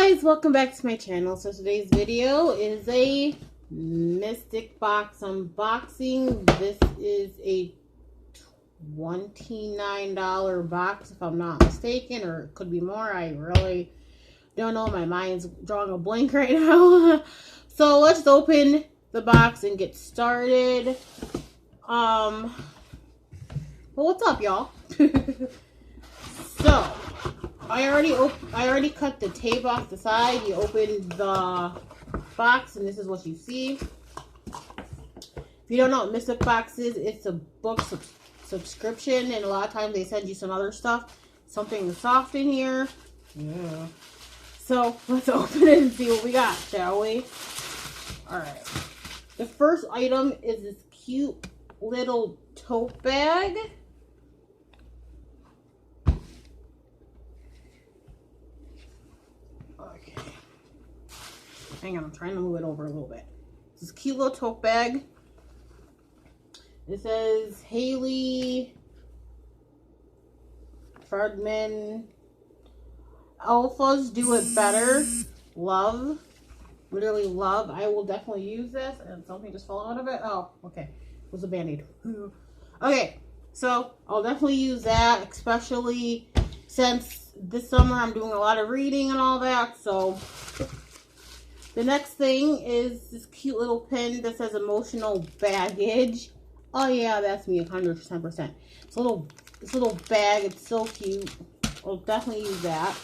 guys, welcome back to my channel. So today's video is a Mystic box unboxing. This is a $29 box if I'm not mistaken, or it could be more. I really don't know. My mind's drawing a blank right now. So let's open the box and get started. Well, what's up, y'all? So I already cut the tape off the side. You open the box and this is what you see. If you don't know what Mystic Box is, it's a book subscription, and a lot of times they send you some other stuff. Something soft in here. Yeah. So let's open it and see what we got, shall we? Alright. The first item is this cute little tote bag. Okay. Hang on, I'm trying to move it over a little bit. This cute little tote bag. It says Haley Friedman. Alphas do it better. Love. Literally love. I will definitely use this. And something just fell out of it. Oh, okay. It was a band-aid. Okay. So I'll definitely use that, especially since this summer I'm doing a lot of reading and all that. So the next thing is this cute little pin that says emotional baggage. Oh yeah, that's me 110%. This little bag, it's so cute. I'll definitely use that.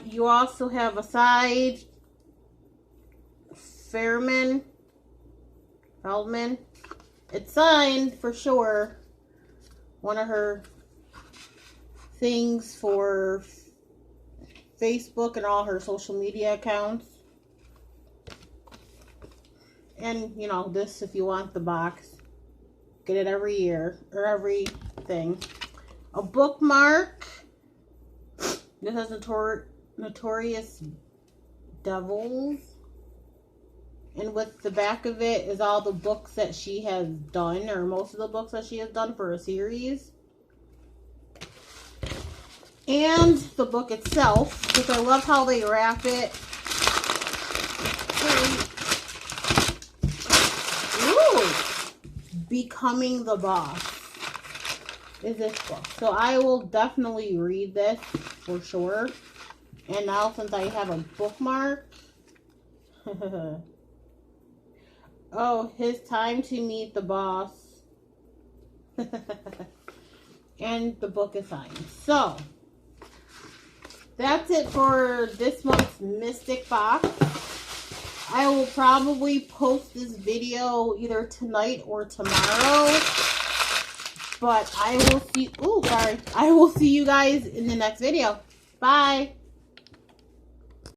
You also have a side Feldman. It's signed for sure. One of her things for Facebook and all her social media accounts. And, you know, this, if you want the box, get it every year, or every thing. A bookmark. This has Notorious Devils. And with the back of it is all the books that she has done, or most of the books that she has done for a series. And the book itself, which I love how they wrap it. Becoming the Boss is this book. So I will definitely read this for sure. And now since I have a bookmark. Oh, his time to meet the boss. And the book is signed. So that's it for this month's Mystic Box. I will probably post this video either tonight or tomorrow. But I will see, I will see you guys in the next video. Bye.